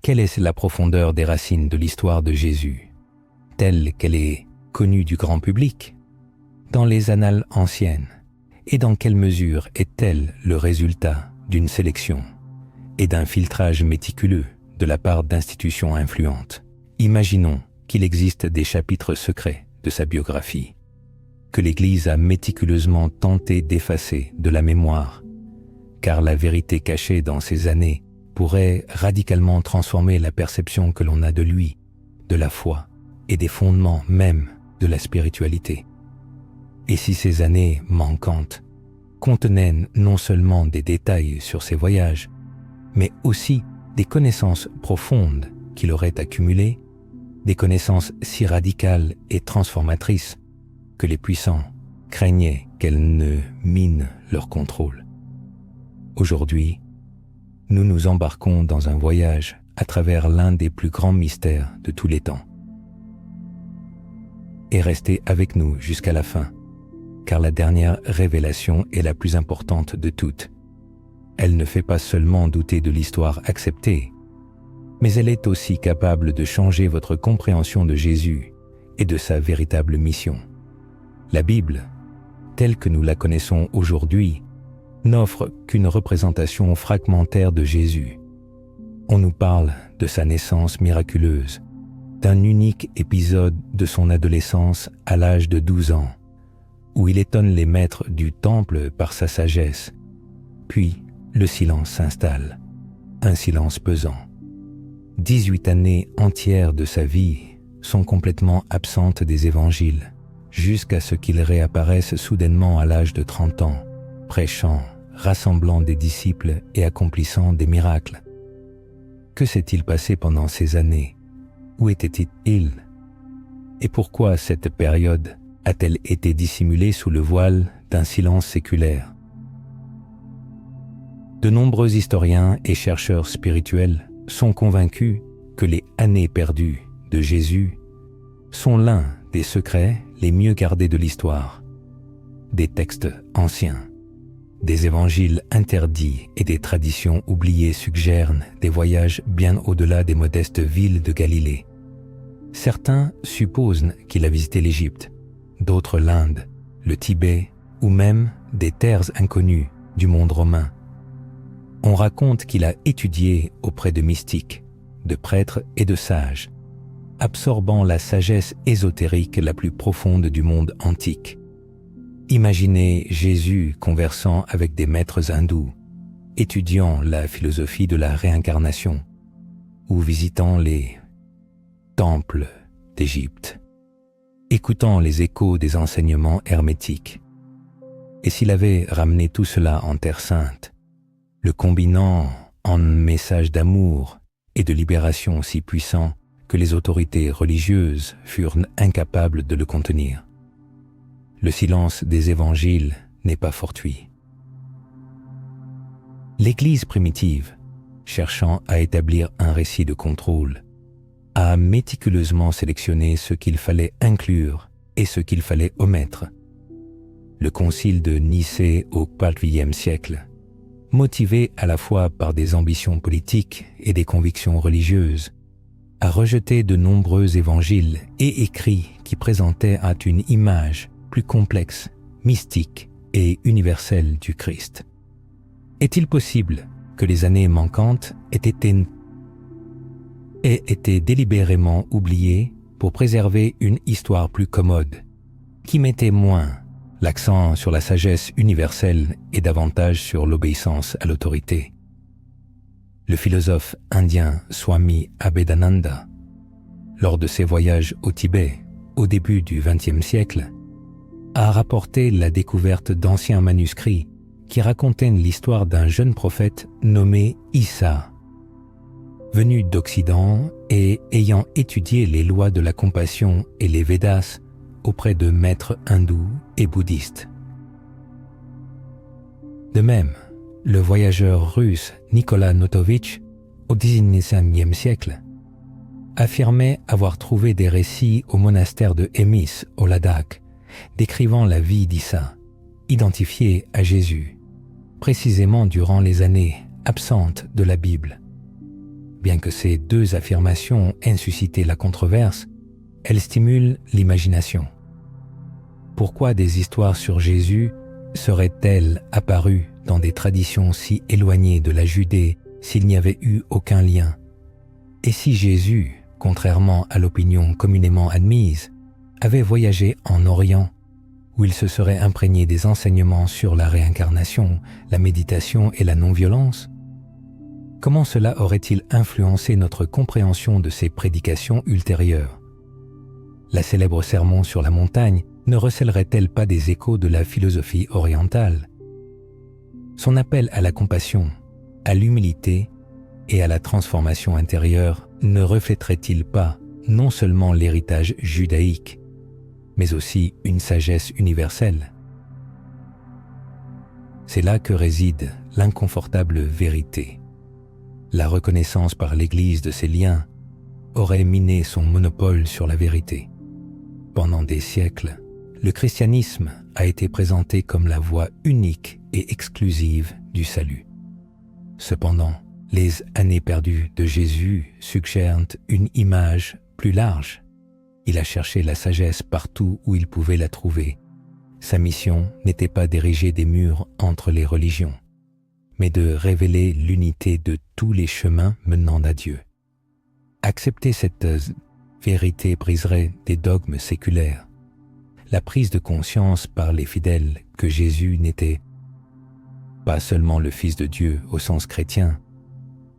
Quelle est la profondeur des racines de l'histoire de Jésus, telle qu'elle est connue du grand public, dans les annales anciennes, et dans quelle mesure est-elle le résultat d'une sélection et d'un filtrage méticuleux de la part d'institutions influentes? Imaginons qu'il existe des chapitres secrets de sa biographie, que l'Église a méticuleusement tenté d'effacer de la mémoire, car la vérité cachée dans ces années pourrait radicalement transformer la perception que l'on a de lui, de la foi et des fondements même de la spiritualité. Et si ces années manquantes contenaient non seulement des détails sur ses voyages, mais aussi des connaissances profondes qu'il aurait accumulées, des connaissances si radicales et transformatrices que les puissants craignaient qu'elles ne minent leur contrôle. Aujourd'hui, nous nous embarquons dans un voyage à travers l'un des plus grands mystères de tous les temps. Et restez avec nous jusqu'à la fin, car la dernière révélation est la plus importante de toutes. Elle ne fait pas seulement douter de l'histoire acceptée, mais elle est aussi capable de changer votre compréhension de Jésus et de sa véritable mission. La Bible, telle que nous la connaissons aujourd'hui, n'offre qu'une représentation fragmentaire de Jésus. On nous parle de sa naissance miraculeuse, d'un unique épisode de son adolescence à l'âge de 12 ans, où il étonne les maîtres du temple par sa sagesse. Puis, le silence s'installe, un silence pesant. 18 années entières de sa vie sont complètement absentes des évangiles, jusqu'à ce qu'il réapparaisse soudainement à l'âge de 30 ans, prêchant, rassemblant des disciples et accomplissant des miracles. Que s'est-il passé pendant ces années? Où était-il? Et pourquoi cette période a-t-elle été dissimulée sous le voile d'un silence séculaire? De nombreux historiens et chercheurs spirituels sont convaincus que les années perdues de Jésus sont l'un des secrets les mieux gardés de l'histoire. Des textes anciens, des évangiles interdits et des traditions oubliées suggèrent des voyages bien au-delà des modestes villes de Galilée. Certains supposent qu'il a visité l'Égypte, d'autres l'Inde, le Tibet ou même des terres inconnues du monde romain. On raconte qu'il a étudié auprès de mystiques, de prêtres et de sages, absorbant la sagesse ésotérique la plus profonde du monde antique. Imaginez Jésus conversant avec des maîtres hindous, étudiant la philosophie de la réincarnation ou visitant les temples d'Égypte, écoutant les échos des enseignements hermétiques. Et s'il avait ramené tout cela en Terre Sainte, le combinant en message d'amour et de libération si puissant que les autorités religieuses furent incapables de le contenir. Le silence des évangiles n'est pas fortuit. L'Église primitive, cherchant à établir un récit de contrôle, a méticuleusement sélectionné ce qu'il fallait inclure et ce qu'il fallait omettre. Le concile de Nicée au IVe siècle, motivé à la fois par des ambitions politiques et des convictions religieuses, a rejeté de nombreux évangiles et écrits qui présentaient une image plus complexe, mystique et universelle du Christ. Est-il possible que les années manquantes aient été délibérément oubliées pour préserver une histoire plus commode, qui mettait moins l'accent sur la sagesse universelle et davantage sur l'obéissance à l'autorité? Le philosophe indien Swami Abhedananda, lors de ses voyages au Tibet au début du XXe siècle, a rapporté la découverte d'anciens manuscrits qui racontaient l'histoire d'un jeune prophète nommé Issa, venu d'Occident et ayant étudié les lois de la compassion et les Védas auprès de maîtres hindous et bouddhistes. De même, le voyageur russe Nicolas Notovitch, au XIXe siècle, affirmait avoir trouvé des récits au monastère de Hemis, au Ladakh, décrivant la vie d'Issa, identifiée à Jésus, précisément durant les années absentes de la Bible. Bien que ces deux affirmations aient suscité la controverse, elles stimulent l'imagination. Pourquoi des histoires sur Jésus seraient-elles apparues dans des traditions si éloignées de la Judée s'il n'y avait eu aucun lien? Et si Jésus, contrairement à l'opinion communément admise, avait voyagé en Orient, où il se serait imprégné des enseignements sur la réincarnation, la méditation et la non-violence? Comment cela aurait-il influencé notre compréhension de ses prédications ultérieures? La célèbre sermon sur la montagne ne recèlerait-elle pas des échos de la philosophie orientale? Son appel à la compassion, à l'humilité et à la transformation intérieure ne reflèterait-il pas non seulement l'héritage judaïque, mais aussi une sagesse universelle? C'est là que réside l'inconfortable vérité. La reconnaissance par l'Église de ces liens aurait miné son monopole sur la vérité. Pendant des siècles, le christianisme a été présenté comme la voie unique et exclusive du salut. Cependant, les années perdues de Jésus suggèrent une image plus large. Il a cherché la sagesse partout où il pouvait la trouver. Sa mission n'était pas d'ériger des murs entre les religions, mais de révéler l'unité de tous les chemins menant à Dieu. Accepter cette vérité briserait des dogmes séculaires. La prise de conscience par les fidèles que Jésus n'était pas seulement le Fils de Dieu au sens chrétien,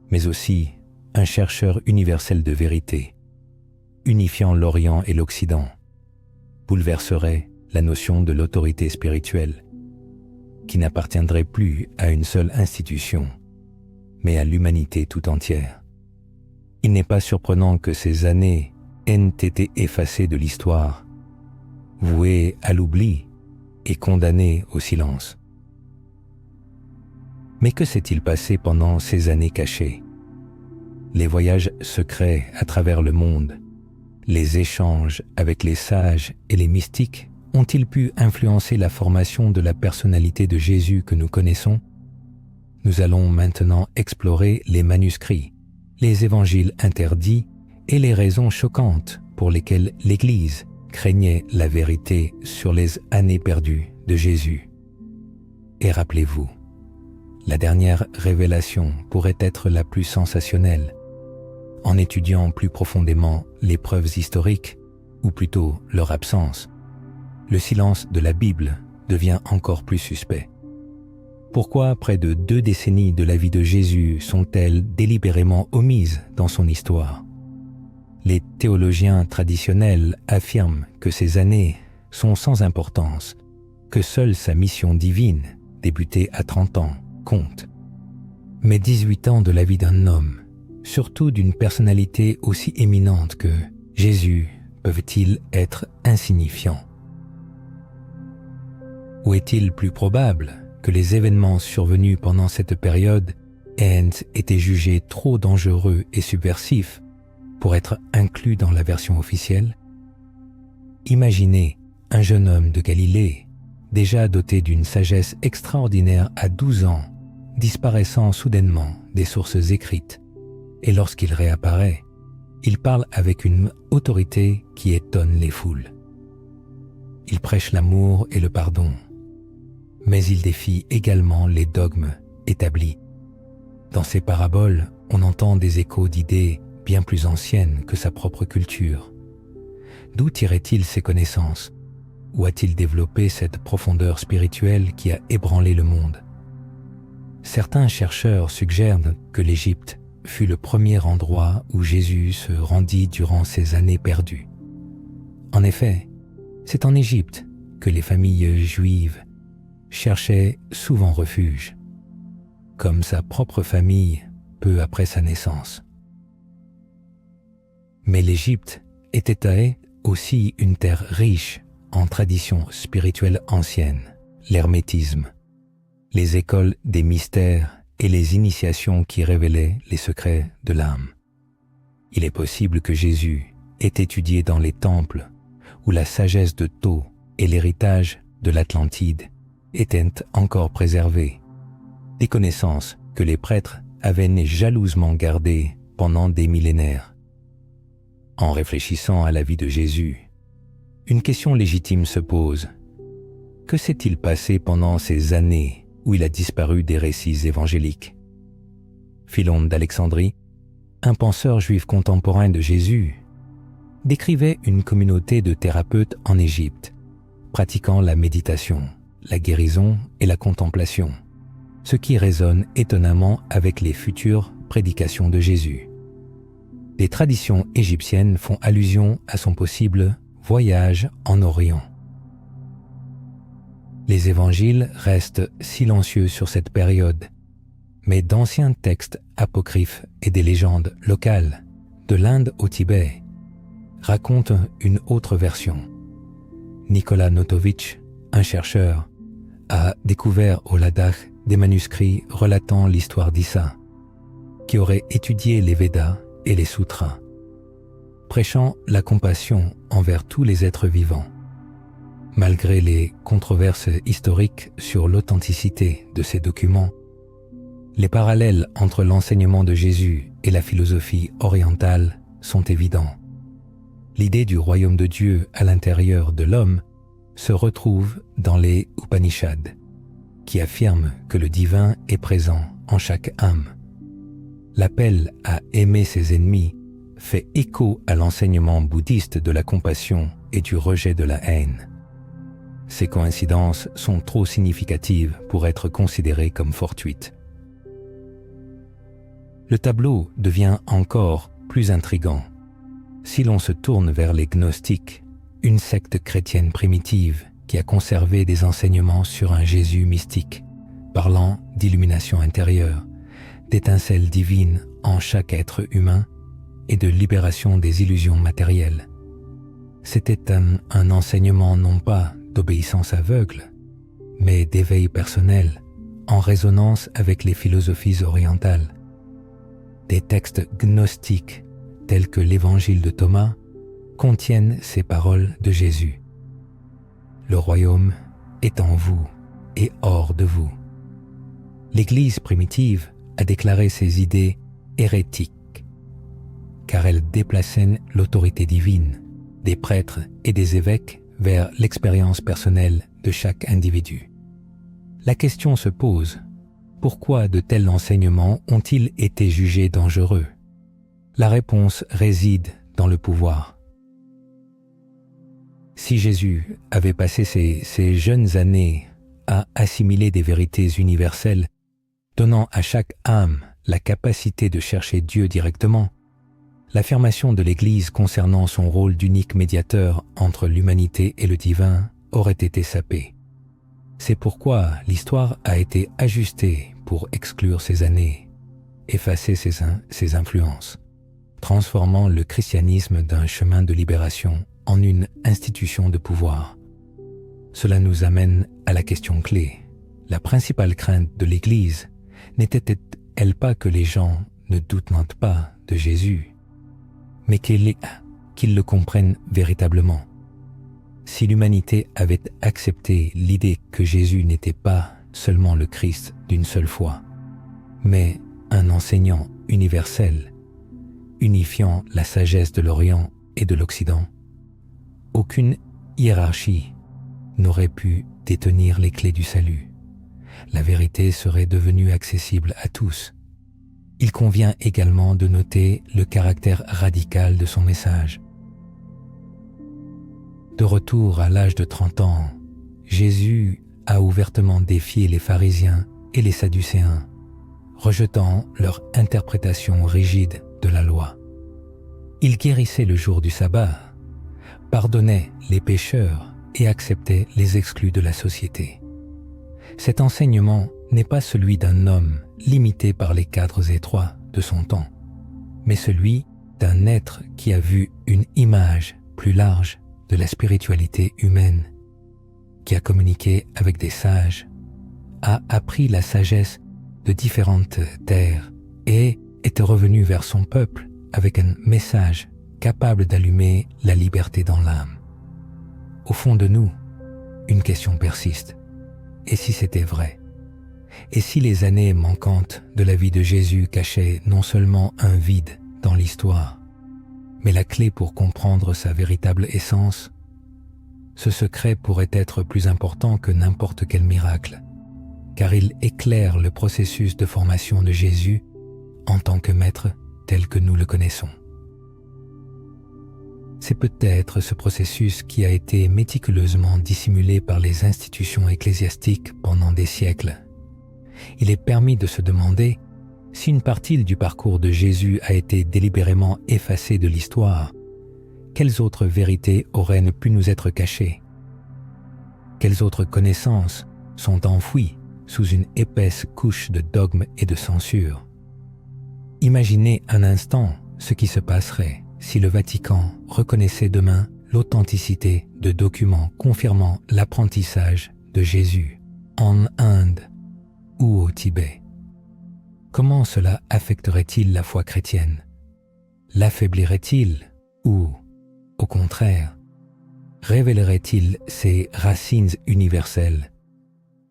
mais aussi un chercheur universel de vérité, unifiant l'Orient et l'Occident, bouleverserait la notion de l'autorité spirituelle, qui n'appartiendrait plus à une seule institution, mais à l'humanité tout entière. Il n'est pas surprenant que ces années aient été effacées de l'histoire, vouées à l'oubli et condamnées au silence. Mais que s'est-il passé pendant ces années cachées? Les voyages secrets à travers le monde, les échanges avec les sages et les mystiques ont-ils pu influencer la formation de la personnalité de Jésus que nous connaissons? Nous allons maintenant explorer les manuscrits, les évangiles interdits et les raisons choquantes pour lesquelles l'Église craignait la vérité sur les années perdues de Jésus. Et rappelez-vous, la dernière révélation pourrait être la plus sensationnelle. En étudiant plus profondément les preuves historiques, ou plutôt leur absence, le silence de la Bible devient encore plus suspect. Pourquoi près de 2 décennies de la vie de Jésus sont-elles délibérément omises dans son histoire? Les théologiens traditionnels affirment que ces années sont sans importance, que seule sa mission divine, débutée à 30 ans, compte. Mais 18 ans de la vie d'un homme, surtout d'une personnalité aussi éminente que Jésus, peuvent-ils être insignifiants? Ou est-il plus probable que les événements survenus pendant cette période aient été jugés trop dangereux et subversifs pour être inclus dans la version officielle? Imaginez un jeune homme de Galilée, déjà doté d'une sagesse extraordinaire à 12 ans, disparaissant soudainement des sources écrites, et lorsqu'il réapparaît, il parle avec une autorité qui étonne les foules. Il prêche l'amour et le pardon, mais il défie également les dogmes établis. Dans ses paraboles, on entend des échos d'idées bien plus anciennes que sa propre culture. D'où tirait-il ses connaissances? Où a-t-il développé cette profondeur spirituelle qui a ébranlé le monde? Certains chercheurs suggèrent que l'Égypte fut le premier endroit où Jésus se rendit durant ses années perdues. En effet, c'est en Égypte que les familles juives cherchaient souvent refuge, comme sa propre famille peu après sa naissance. Mais l'Égypte était aussi une terre riche en traditions spirituelles anciennes, l'hermétisme, les écoles des mystères et les initiations qui révélaient les secrets de l'âme. Il est possible que Jésus ait étudié dans les temples où la sagesse de Thoth et l'héritage de l'Atlantide étaient encore préservés, des connaissances que les prêtres avaient jalousement gardées pendant des millénaires. En réfléchissant à la vie de Jésus, une question légitime se pose. Que s'est-il passé pendant ces années où il a disparu des récits évangéliques? Philon d'Alexandrie, un penseur juif contemporain de Jésus, décrivait une communauté de thérapeutes en Égypte, pratiquant la méditation, la guérison et la contemplation, ce qui résonne étonnamment avec les futures prédications de Jésus. Des traditions égyptiennes font allusion à son possible voyage en Orient. Les évangiles restent silencieux sur cette période, mais d'anciens textes apocryphes et des légendes locales, de l'Inde au Tibet, racontent une autre version. Nicolas Notovitch, un chercheur, a découvert au Ladakh des manuscrits relatant l'histoire d'Issa, qui aurait étudié les Védas et les Sutras, prêchant la compassion envers tous les êtres vivants. Malgré les controverses historiques sur l'authenticité de ces documents, les parallèles entre l'enseignement de Jésus et la philosophie orientale sont évidents. L'idée du royaume de Dieu à l'intérieur de l'homme se retrouve dans les Upanishads, qui affirment que le divin est présent en chaque âme. L'appel à aimer ses ennemis fait écho à l'enseignement bouddhiste de la compassion et du rejet de la haine. Ces coïncidences sont trop significatives pour être considérées comme fortuites. Le tableau devient encore plus intrigant si l'on se tourne vers les gnostiques, une secte chrétienne primitive qui a conservé des enseignements sur un Jésus mystique, parlant d'illumination intérieure, d'étincelles divines en chaque être humain et de libération des illusions matérielles. C'était un enseignement non pas d'obéissance aveugle, mais d'éveil personnel, en résonance avec les philosophies orientales. Des textes gnostiques, tels que l'Évangile de Thomas, contiennent ces paroles de Jésus. Le royaume est en vous et hors de vous. L'Église primitive a déclaré ces idées hérétiques, car elles déplaçaient l'autorité divine des prêtres et des évêques vers l'expérience personnelle de chaque individu. La question se pose, pourquoi de tels enseignements ont-ils été jugés dangereux? La réponse réside dans le pouvoir. Si Jésus avait passé ses jeunes années à assimiler des vérités universelles, donnant à chaque âme la capacité de chercher Dieu directement, l'affirmation de l'Église concernant son rôle d'unique médiateur entre l'humanité et le divin aurait été sapée. C'est pourquoi l'histoire a été ajustée pour exclure ces années, effacer ces influences, transformant le christianisme d'un chemin de libération en une institution de pouvoir. Cela nous amène à la question clé. La principale crainte de l'Église n'était-elle pas que les gens ne doutent pas de Jésus, mais qu'ils le comprennent véritablement? Si l'humanité avait accepté l'idée que Jésus n'était pas seulement le Christ d'une seule foi, mais un enseignant universel, unifiant la sagesse de l'Orient et de l'Occident, aucune hiérarchie n'aurait pu détenir les clés du salut. La vérité serait devenue accessible à tous. Il convient également de noter le caractère radical de son message. De retour à l'âge de 30 ans, Jésus a ouvertement défié les pharisiens et les sadducéens, rejetant leur interprétation rigide de la loi. Il guérissait le jour du sabbat, pardonnait les pécheurs et acceptait les exclus de la société. Cet enseignement n'est pas celui d'un homme limité par les cadres étroits de son temps, mais celui d'un être qui a vu une image plus large de la spiritualité humaine, qui a communiqué avec des sages, a appris la sagesse de différentes terres et est revenu vers son peuple avec un message capable d'allumer la liberté dans l'âme. Au fond de nous, une question persiste. Et si c'était vrai? Et si les années manquantes de la vie de Jésus cachaient non seulement un vide dans l'histoire, mais la clé pour comprendre sa véritable essence, ce secret pourrait être plus important que n'importe quel miracle, car il éclaire le processus de formation de Jésus en tant que maître tel que nous le connaissons. C'est peut-être ce processus qui a été méticuleusement dissimulé par les institutions ecclésiastiques pendant des siècles. Il est permis de se demander si une partie du parcours de Jésus a été délibérément effacée de l'histoire, quelles autres vérités auraient pu nous être cachées? Quelles autres connaissances sont enfouies sous une épaisse couche de dogmes et de censure? Imaginez un instant ce qui se passerait si le Vatican reconnaissait demain l'authenticité de documents confirmant l'apprentissage de Jésus en Inde ou au Tibet. Comment cela affecterait-il la foi chrétienne? L'affaiblirait-il ou, au contraire, révélerait-il ses racines universelles,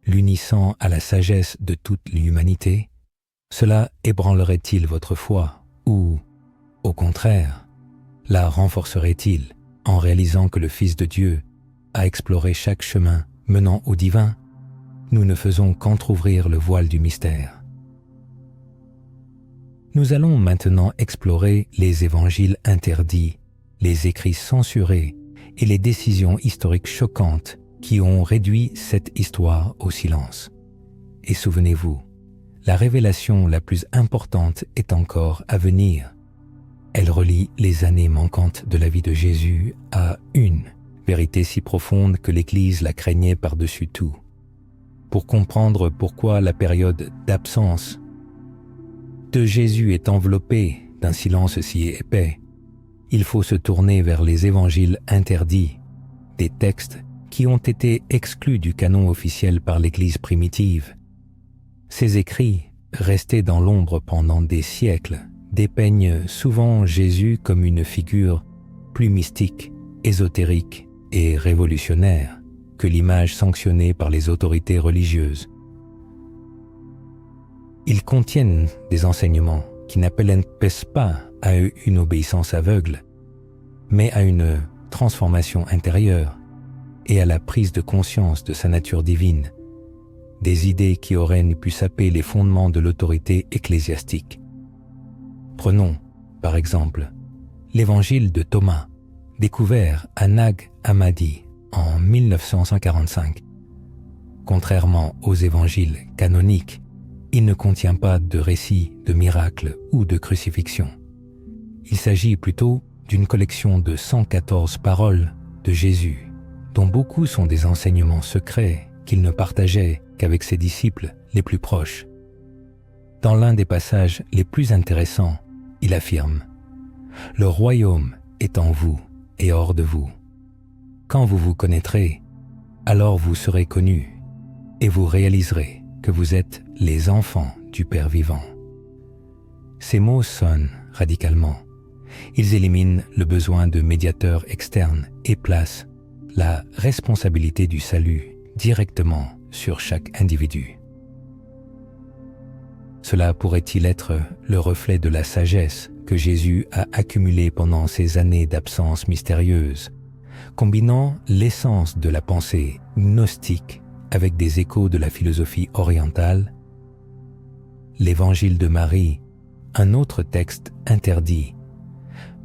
l'unissant à la sagesse de toute l'humanité? Cela ébranlerait-il votre foi ou, au contraire, la renforcerait-il en réalisant que le Fils de Dieu a exploré chaque chemin menant au divin? Nous ne faisons qu'entrouvrir le voile du mystère. Nous allons maintenant explorer les évangiles interdits, les écrits censurés et les décisions historiques choquantes qui ont réduit cette histoire au silence. Et souvenez-vous, la révélation la plus importante est encore à venir. Elle relie les années manquantes de la vie de Jésus à une vérité si profonde que l'Église la craignait par-dessus tout. Pour comprendre pourquoi la période d'absence de Jésus est enveloppée d'un silence si épais, il faut se tourner vers les évangiles interdits, des textes qui ont été exclus du canon officiel par l'Église primitive. Ces écrits, restés dans l'ombre pendant des siècles, dépeignent souvent Jésus comme une figure plus mystique, ésotérique et révolutionnaire que l'image sanctionnée par les autorités religieuses. Ils contiennent des enseignements qui n'appellent pas à une obéissance aveugle, mais à une transformation intérieure et à la prise de conscience de sa nature divine, des idées qui auraient pu saper les fondements de l'autorité ecclésiastique. Prenons, par exemple, l'évangile de Thomas, découvert à Nag Hammadi en 1945. Contrairement aux évangiles canoniques, il ne contient pas de récits de miracles ou de crucifixion. Il s'agit plutôt d'une collection de 114 paroles de Jésus, dont beaucoup sont des enseignements secrets qu'il ne partageait qu'avec ses disciples les plus proches. Dans l'un des passages les plus intéressants, il affirme « Le royaume est en vous et hors de vous. Quand vous vous connaîtrez, alors vous serez connus et vous réaliserez que vous êtes les enfants du Père vivant. » Ces mots sonnent radicalement. Ils éliminent le besoin de médiateurs externes et placent la responsabilité du salut directement sur chaque individu. Cela pourrait-il être le reflet de la sagesse que Jésus a accumulée pendant ces années d'absence mystérieuse, combinant l'essence de la pensée gnostique avec des échos de la philosophie orientale? L'Évangile de Marie, un autre texte interdit,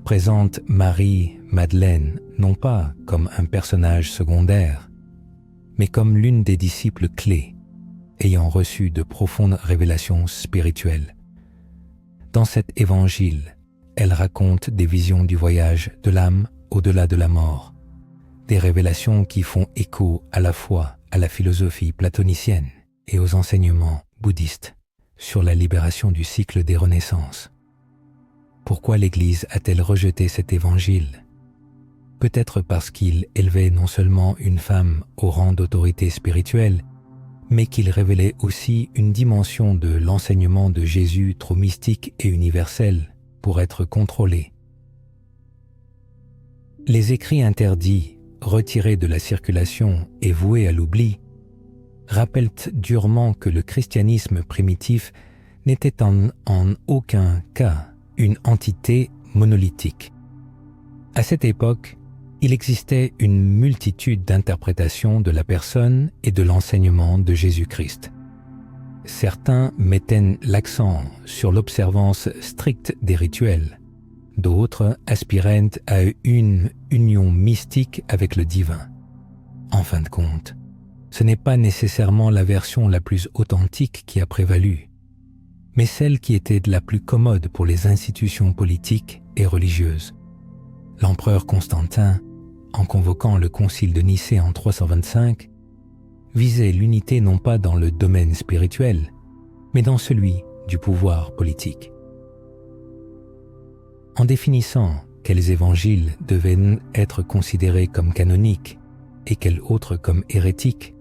présente Marie-Madeleine non pas comme un personnage secondaire, mais comme l'une des disciples clés, ayant reçu de profondes révélations spirituelles. Dans cet évangile, elle raconte des visions du voyage de l'âme au-delà de la mort, des révélations qui font écho à la fois à la philosophie platonicienne et aux enseignements bouddhistes sur la libération du cycle des renaissances. Pourquoi l'Église a-t-elle rejeté cet évangile? Peut-être parce qu'il élevait non seulement une femme au rang d'autorité spirituelle, mais qu'il révélait aussi une dimension de l'enseignement de Jésus trop mystique et universel pour être contrôlé. Les écrits interdits, retirés de la circulation et voués à l'oubli, rappellent durement que le christianisme primitif n'était en aucun cas une entité monolithique. À cette époque, il existait une multitude d'interprétations de la personne et de l'enseignement de Jésus-Christ. Certains mettaient l'accent sur l'observance stricte des rituels, d'autres aspiraient à une union mystique avec le divin. En fin de compte, ce n'est pas nécessairement la version la plus authentique qui a prévalu, mais celle qui était la plus commode pour les institutions politiques et religieuses. L'empereur Constantin, en convoquant le concile de Nicée en 325, visait l'unité non pas dans le domaine spirituel, mais dans celui du pouvoir politique. En définissant quels évangiles devaient être considérés comme canoniques et quels autres comme hérétiques,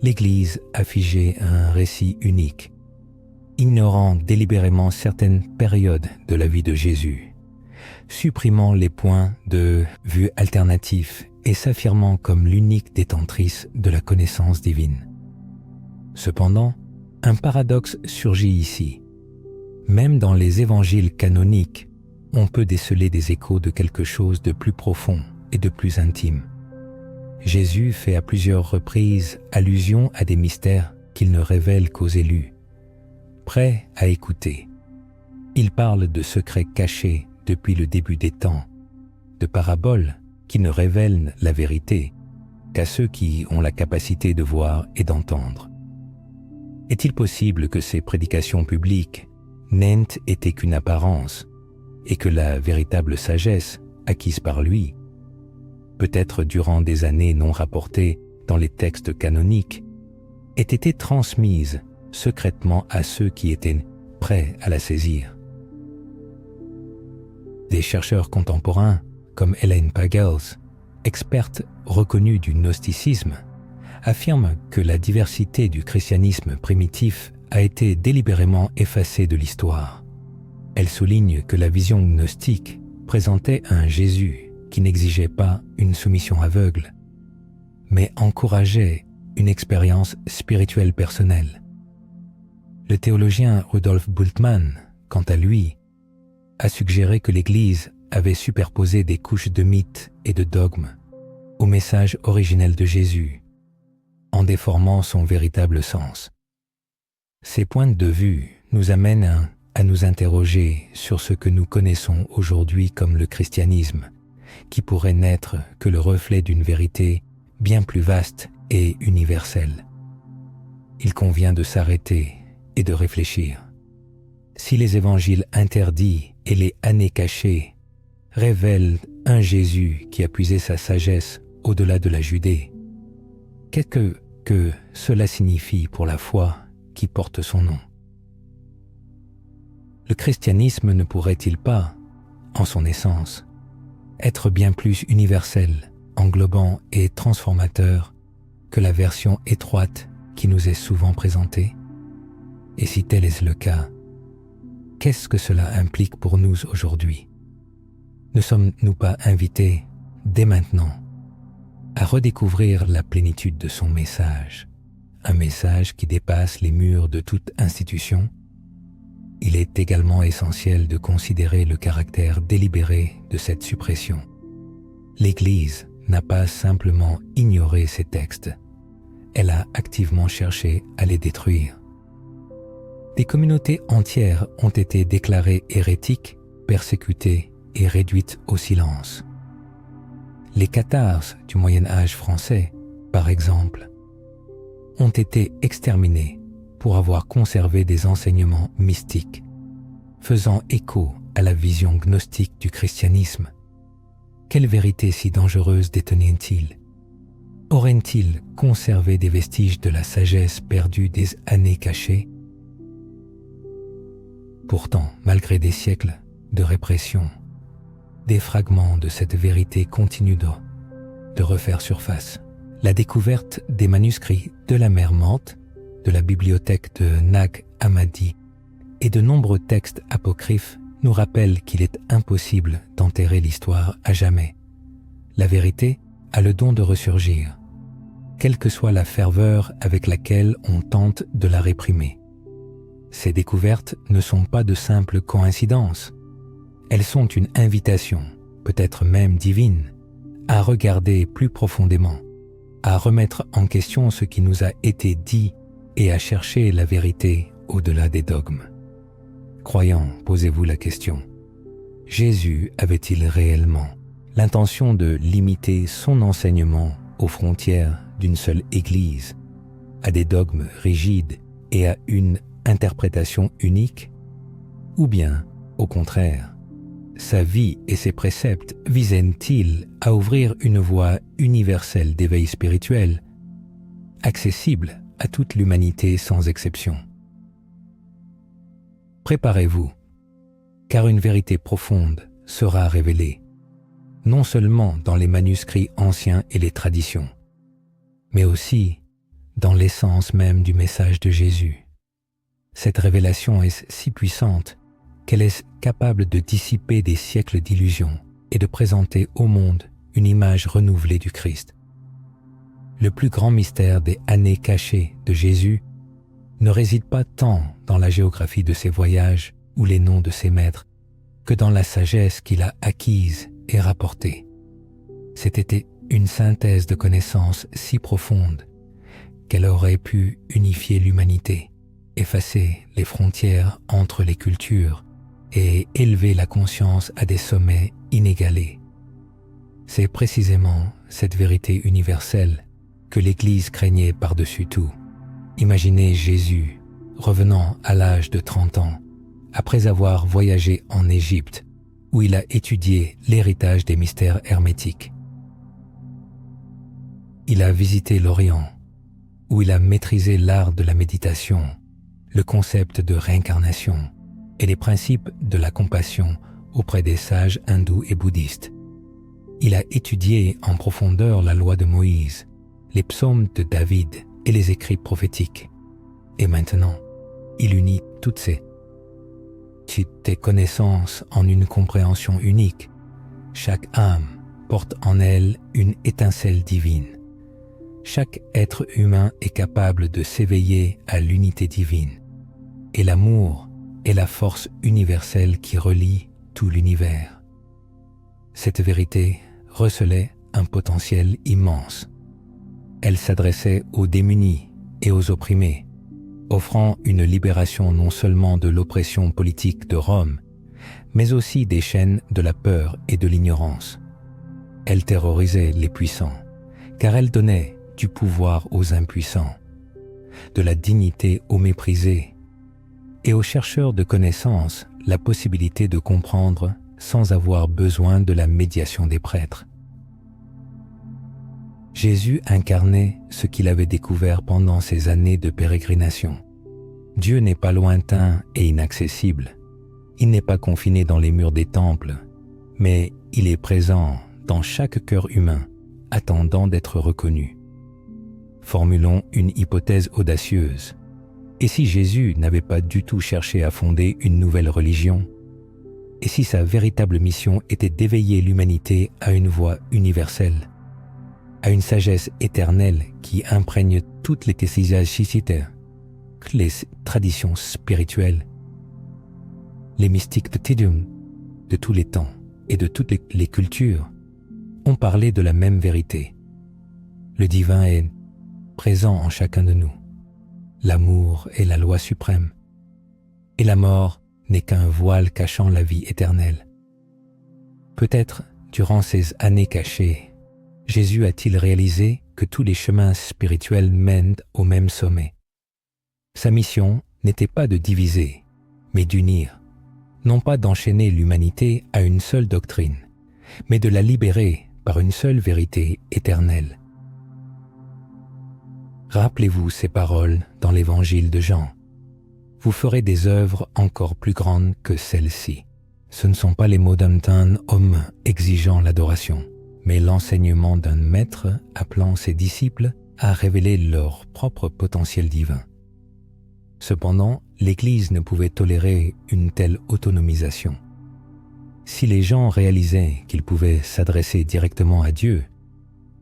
l'Église a figé un récit unique, ignorant délibérément certaines périodes de la vie de Jésus, supprimant les points de vue alternatifs et s'affirmant comme l'unique détentrice de la connaissance divine. Cependant, un paradoxe surgit ici. Même dans les évangiles canoniques, on peut déceler des échos de quelque chose de plus profond et de plus intime. Jésus fait à plusieurs reprises allusion à des mystères qu'il ne révèle qu'aux élus, prêts à écouter. Il parle de secrets cachés depuis le début des temps, de paraboles qui ne révèlent la vérité qu'à ceux qui ont la capacité de voir et d'entendre. Est-il possible que ces prédications publiques n'aient été qu'une apparence et que la véritable sagesse acquise par lui, peut-être durant des années non rapportées dans les textes canoniques, ait été transmise secrètement à ceux qui étaient prêts à la saisir? Des chercheurs contemporains comme Elaine Pagels, experte reconnue du gnosticisme, affirment que la diversité du christianisme primitif a été délibérément effacée de l'histoire. Elle souligne que la vision gnostique présentait un Jésus qui n'exigeait pas une soumission aveugle, mais encourageait une expérience spirituelle personnelle. Le théologien Rudolf Bultmann, quant à lui, a suggéré que l'Église avait superposé des couches de mythes et de dogmes au message originel de Jésus, en déformant son véritable sens. Ces points de vue nous amènent à nous interroger sur ce que nous connaissons aujourd'hui comme le christianisme, qui pourrait n'être que le reflet d'une vérité bien plus vaste et universelle. Il convient de s'arrêter et de réfléchir. Si les évangiles interdits et les années cachées révèlent un Jésus qui a puisé sa sagesse au-delà de la Judée, qu'est-ce que cela signifie pour la foi qui porte son nom? Le christianisme ne pourrait-il pas, en son essence, être bien plus universel, englobant et transformateur que la version étroite qui nous est souvent présentée? Et si tel est le cas, qu'est-ce que cela implique pour nous aujourd'hui? Ne sommes-nous pas invités, dès maintenant, à redécouvrir la plénitude de son message, un message qui dépasse les murs de toute institution? Il est également essentiel de considérer le caractère délibéré de cette suppression. L'Église n'a pas simplement ignoré ces textes, elle a activement cherché à les détruire. Des communautés entières ont été déclarées hérétiques, persécutées et réduites au silence. Les cathares du Moyen-Âge français, par exemple, ont été exterminés pour avoir conservé des enseignements mystiques, faisant écho à la vision gnostique du christianisme. Quelle vérité si dangereuse détenaient-ils? Auraient-ils conservé des vestiges de la sagesse perdue des années cachées? Pourtant, malgré des siècles de répression, des fragments de cette vérité continuent de refaire surface. La découverte des manuscrits de la mer Morte, de la bibliothèque de Nag Hammadi et de nombreux textes apocryphes nous rappellent qu'il est impossible d'enterrer l'histoire à jamais. La vérité a le don de ressurgir, quelle que soit la ferveur avec laquelle on tente de la réprimer. Ces découvertes ne sont pas de simples coïncidences, Elles sont une invitation, peut-être même divine, à regarder plus profondément, à remettre en question ce qui nous a été dit et à chercher la vérité au-delà des dogmes. Croyants, posez-vous la question. Jésus avait-il réellement l'intention de limiter son enseignement aux frontières d'une seule Église, à des dogmes rigides et à une interprétation unique? Ou bien, au contraire, sa vie et ses préceptes visaient-ils à ouvrir une voie universelle d'éveil spirituel, accessible à toute l'humanité sans exception? Préparez-vous, car une vérité profonde sera révélée, non seulement dans les manuscrits anciens et les traditions, mais aussi dans l'essence même du message de Jésus. Cette révélation est si puissante qu'elle est capable de dissiper des siècles d'illusions et de présenter au monde une image renouvelée du Christ. Le plus grand mystère des années cachées de Jésus ne réside pas tant dans la géographie de ses voyages ou les noms de ses maîtres que dans la sagesse qu'il a acquise et rapportée. C'était une synthèse de connaissances si profonde qu'elle aurait pu unifier l'humanité, effacer les frontières entre les cultures et élever la conscience à des sommets inégalés. C'est précisément cette vérité universelle que l'Église craignait par-dessus tout. Imaginez Jésus revenant à l'âge de 30 ans, après avoir voyagé en Égypte, où il a étudié l'héritage des mystères hermétiques. Il a visité l'Orient, où il a maîtrisé l'art de la méditation, le concept de réincarnation et les principes de la compassion auprès des sages hindous et bouddhistes. Il a étudié en profondeur la loi de Moïse, les psaumes de David et les écrits prophétiques. Et maintenant, il unit toutes ces connaissances en une compréhension unique. Chaque âme porte en elle une étincelle divine. Chaque être humain est capable de s'éveiller à l'unité divine. Et l'amour est la force universelle qui relie tout l'univers. Cette vérité recelait un potentiel immense. Elle s'adressait aux démunis et aux opprimés, offrant une libération non seulement de l'oppression politique de Rome, mais aussi des chaînes de la peur et de l'ignorance. Elle terrorisait les puissants, car elle donnait du pouvoir aux impuissants, de la dignité aux méprisés, et aux chercheurs de connaissances la possibilité de comprendre sans avoir besoin de la médiation des prêtres. Jésus incarnait ce qu'il avait découvert pendant ses années de pérégrination. Dieu n'est pas lointain et inaccessible. Il n'est pas confiné dans les murs des temples, mais il est présent dans chaque cœur humain, attendant d'être reconnu. Formulons une hypothèse audacieuse. Et si Jésus n'avait pas du tout cherché à fonder une nouvelle religion? Et si sa véritable mission était d'éveiller l'humanité à une voie universelle, à une sagesse éternelle qui imprègne toutes les ecclésiastités, les traditions spirituelles, les mystiques de Tidium, de tous les temps et de toutes les cultures, ont parlé de la même vérité. Le divin est présent en chacun de nous. L'amour est la loi suprême, et la mort n'est qu'un voile cachant la vie éternelle. Peut-être, durant ces années cachées, Jésus a-t-il réalisé que tous les chemins spirituels mènent au même sommet. Sa mission n'était pas de diviser, mais d'unir, non pas d'enchaîner l'humanité à une seule doctrine, mais de la libérer par une seule vérité éternelle. Rappelez-vous ces paroles dans l'évangile de Jean. Vous ferez des œuvres encore plus grandes que celles-ci. Ce ne sont pas les mots d'un homme exigeant l'adoration, mais l'enseignement d'un maître appelant ses disciples à révéler leur propre potentiel divin. Cependant, l'Église ne pouvait tolérer une telle autonomisation. Si les gens réalisaient qu'ils pouvaient s'adresser directement à Dieu,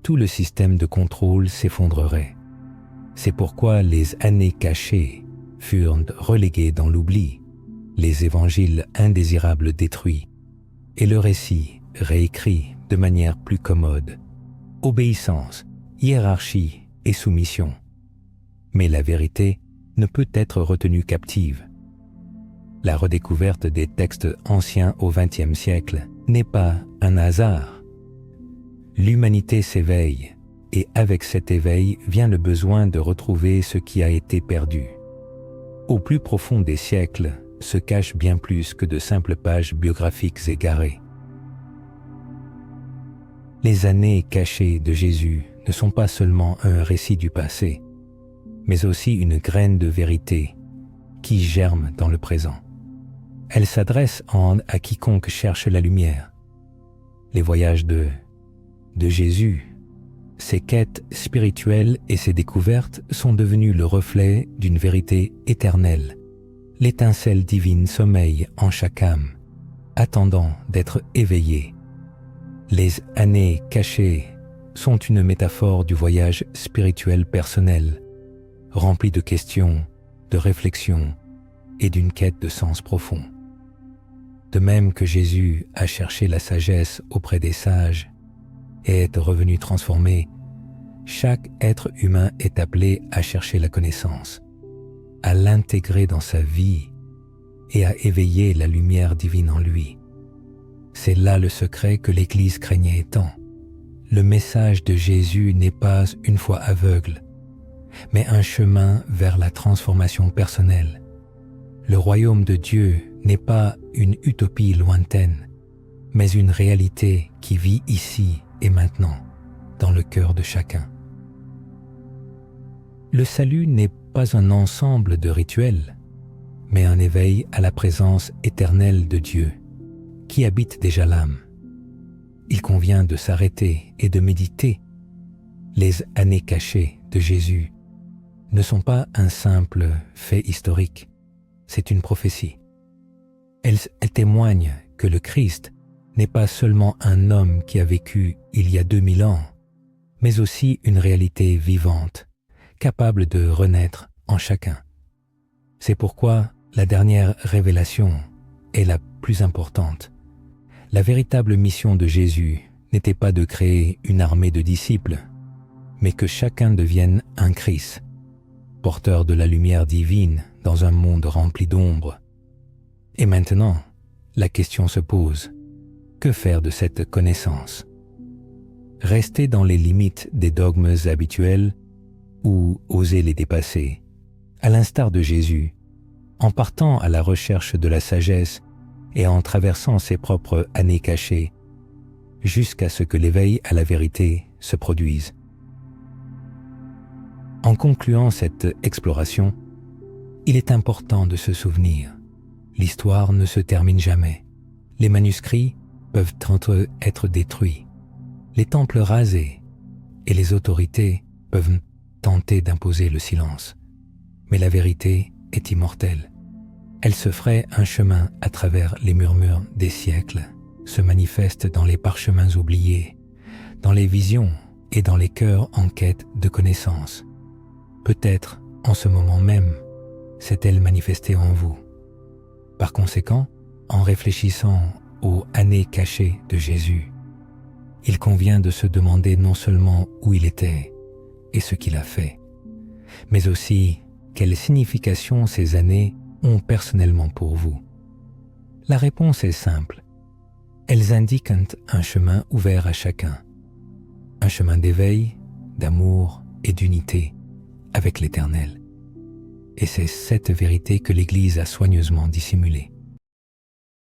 tout le système de contrôle s'effondrerait. C'est pourquoi les années cachées furent reléguées dans l'oubli, les évangiles indésirables détruits et le récit réécrit de manière plus commode. Obéissance, hiérarchie et soumission. Mais la vérité ne peut être retenue captive. La redécouverte des textes anciens au XXe siècle n'est pas un hasard. L'humanité s'éveille, et avec cet éveil vient le besoin de retrouver ce qui a été perdu. Au plus profond des siècles se cache bien plus que de simples pages biographiques égarées. Les années cachées de Jésus ne sont pas seulement un récit du passé, mais aussi une graine de vérité qui germe dans le présent. Elle s'adresse à quiconque cherche la lumière. Les voyages de Jésus, ses quêtes spirituelles et ses découvertes sont devenues le reflet d'une vérité éternelle. L'étincelle divine sommeille en chaque âme, attendant d'être éveillée. Les années cachées sont une métaphore du voyage spirituel personnel, rempli de questions, de réflexions et d'une quête de sens profond. De même que Jésus a cherché la sagesse auprès des sages et est revenu transformé, chaque être humain est appelé à chercher la connaissance, à l'intégrer dans sa vie et à éveiller la lumière divine en lui. C'est là le secret que l'Église craignait tant. Le message de Jésus n'est pas une foi aveugle, mais un chemin vers la transformation personnelle. Le royaume de Dieu n'est pas une utopie lointaine, mais une réalité qui vit ici et maintenant, dans le cœur de chacun. Le salut n'est pas un ensemble de rituels, mais un éveil à la présence éternelle de Dieu, qui habite déjà l'âme. Il convient de s'arrêter et de méditer. Les années cachées de Jésus ne sont pas un simple fait historique, c'est une prophétie. Elles témoignent que le Christ n'est pas seulement un homme qui a vécu il y a 2000 ans, mais aussi une réalité vivante, capable de renaître en chacun. C'est pourquoi la dernière révélation est la plus importante. La véritable mission de Jésus n'était pas de créer une armée de disciples, mais que chacun devienne un Christ, porteur de la lumière divine dans un monde rempli d'ombre. Et maintenant, la question se pose, que faire de cette connaissance? Rester dans les limites des dogmes habituels ou oser les dépasser, à l'instar de Jésus, en partant à la recherche de la sagesse et en traversant ses propres années cachées, jusqu'à ce que l'éveil à la vérité se produise. En concluant cette exploration, il est important de se souvenir, l'histoire ne se termine jamais. Les manuscrits peuvent être détruits, les temples rasés, et les autorités peuvent tenter d'imposer le silence. Mais la vérité est immortelle. Elle se fraye un chemin à travers les murmures des siècles, se manifeste dans les parchemins oubliés, dans les visions et dans les cœurs en quête de connaissance. Peut-être, en ce moment même, s'est-elle manifestée en vous. Par conséquent, en réfléchissant aux années cachées de Jésus, il convient de se demander non seulement où il était et ce qu'il a fait, mais aussi quelle signification ces années ont personnellement pour vous. La réponse est simple. Elles indiquent un chemin ouvert à chacun, un chemin d'éveil, d'amour et d'unité avec l'Éternel. Et c'est cette vérité que l'Église a soigneusement dissimulée.